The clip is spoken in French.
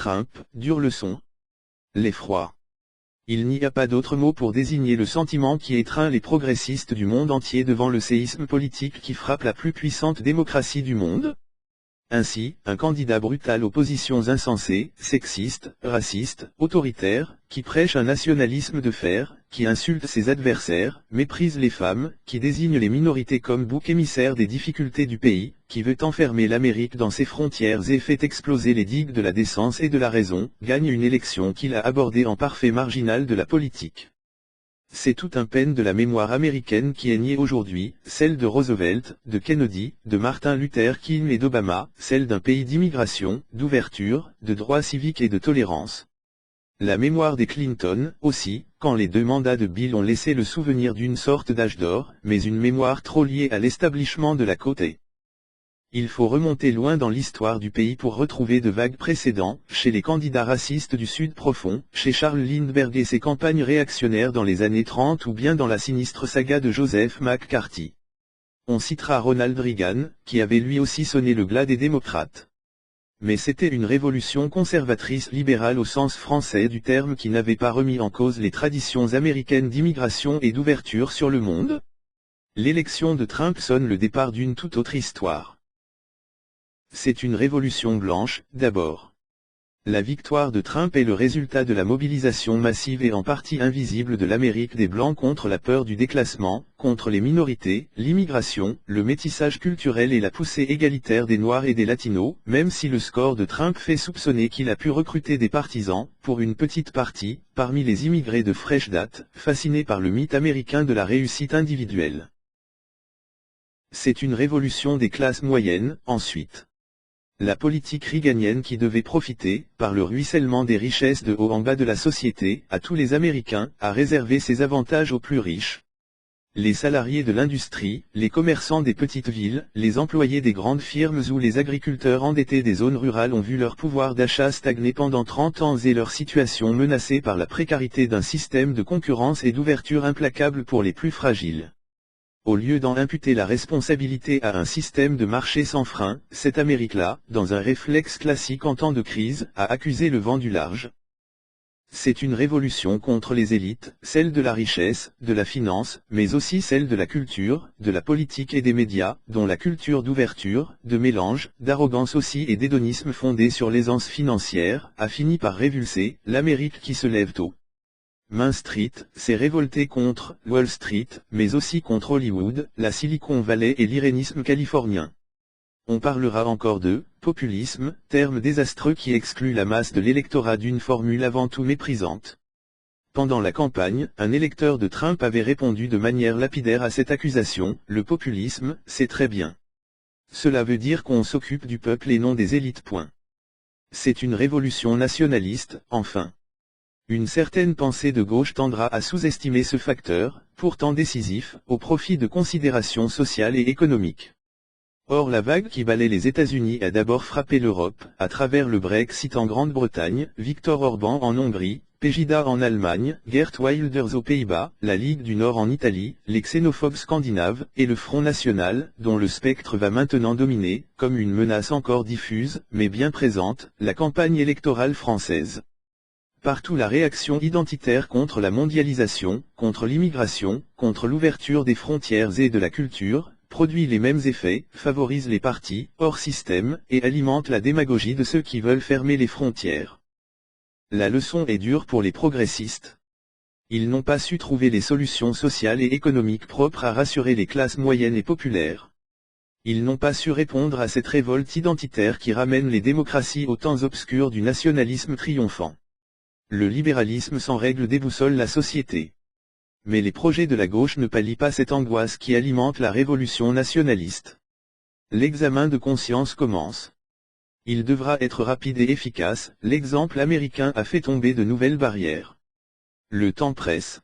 Trump, dure leçon. L'effroi. Il n'y a pas d'autre mot pour désigner le sentiment qui étreint les progressistes du monde entier devant le séisme politique qui frappe la plus puissante démocratie du monde. Ainsi, un candidat brutal aux positions insensées, sexistes, racistes, autoritaires, qui prêche un nationalisme de fer, qui insulte ses adversaires, méprise les femmes, qui désigne les minorités comme bouc émissaire des difficultés du pays, qui veut enfermer l'Amérique dans ses frontières et fait exploser les digues de la décence et de la raison, gagne une élection qu'il a abordée en parfait marginal de la politique. C'est tout un pan de la mémoire américaine qui est niée aujourd'hui, celle de Roosevelt, de Kennedy, de Martin Luther King et d'Obama, celle d'un pays d'immigration, d'ouverture, de droits civiques et de tolérance. La mémoire des Clinton, aussi, quand les 2 mandats de Bill ont laissé le souvenir d'une sorte d'âge d'or, mais une mémoire trop liée à l'établissement de la côte. Il faut remonter loin dans l'histoire du pays pour retrouver de vagues précédents, chez les candidats racistes du Sud profond, chez Charles Lindbergh et ses campagnes réactionnaires dans les années 30 ou bien dans la sinistre saga de Joseph McCarthy. On citera Ronald Reagan, qui avait lui aussi sonné le glas des démocrates. Mais c'était une révolution conservatrice libérale au sens français du terme qui n'avait pas remis en cause les traditions américaines d'immigration et d'ouverture sur le monde. L'élection de Trump sonne le départ d'une toute autre histoire. C'est une révolution blanche, d'abord. La victoire de Trump est le résultat de la mobilisation massive et en partie invisible de l'Amérique des Blancs contre la peur du déclassement, contre les minorités, l'immigration, le métissage culturel et la poussée égalitaire des Noirs et des Latinos, même si le score de Trump fait soupçonner qu'il a pu recruter des partisans, pour une petite partie, parmi les immigrés de fraîche date, fascinés par le mythe américain de la réussite individuelle. C'est une révolution des classes moyennes, ensuite. La politique reaganienne qui devait profiter, par le ruissellement des richesses de haut en bas de la société, à tous les Américains, a réservé ses avantages aux plus riches. Les salariés de l'industrie, les commerçants des petites villes, les employés des grandes firmes ou les agriculteurs endettés des zones rurales ont vu leur pouvoir d'achat stagner pendant 30 ans et leur situation menacée par la précarité d'un système de concurrence et d'ouverture implacable pour les plus fragiles. Au lieu d'en imputer la responsabilité à un système de marché sans frein, cette Amérique-là, dans un réflexe classique en temps de crise, a accusé le vent du large. C'est une révolution contre les élites, celle de la richesse, de la finance, mais aussi celle de la culture, de la politique et des médias, dont la culture d'ouverture, de mélange, d'arrogance aussi et d'hédonisme fondé sur l'aisance financière, a fini par révulser l'Amérique qui se lève tôt. Main Street s'est révolté contre Wall Street, mais aussi contre Hollywood, la Silicon Valley et l'irénisme californien. On parlera encore de populisme, terme désastreux qui exclut la masse de l'électorat d'une formule avant tout méprisante. Pendant la campagne, un électeur de Trump avait répondu de manière lapidaire à cette accusation, le populisme, c'est très bien. Cela veut dire qu'on s'occupe du peuple et non des élites. C'est une révolution nationaliste, enfin. Une certaine pensée de gauche tendra à sous-estimer ce facteur, pourtant décisif, au profit de considérations sociales et économiques. Or la vague qui balaie les États-Unis a d'abord frappé l'Europe, à travers le Brexit en Grande-Bretagne, Viktor Orban en Hongrie, Pegida en Allemagne, Geert Wilders aux Pays-Bas, la Ligue du Nord en Italie, les xénophobes scandinaves, et le Front National, dont le spectre va maintenant dominer, comme une menace encore diffuse, mais bien présente, la campagne électorale française. Partout la réaction identitaire contre la mondialisation, contre l'immigration, contre l'ouverture des frontières et de la culture, produit les mêmes effets, favorise les partis, hors système, et alimente la démagogie de ceux qui veulent fermer les frontières. La leçon est dure pour les progressistes. Ils n'ont pas su trouver les solutions sociales et économiques propres à rassurer les classes moyennes et populaires. Ils n'ont pas su répondre à cette révolte identitaire qui ramène les démocraties aux temps obscurs du nationalisme triomphant. Le libéralisme sans règle déboussole la société. Mais les projets de la gauche ne pallient pas cette angoisse qui alimente la révolution nationaliste. L'examen de conscience commence. Il devra être rapide et efficace, l'exemple américain a fait tomber de nouvelles barrières. Le temps presse.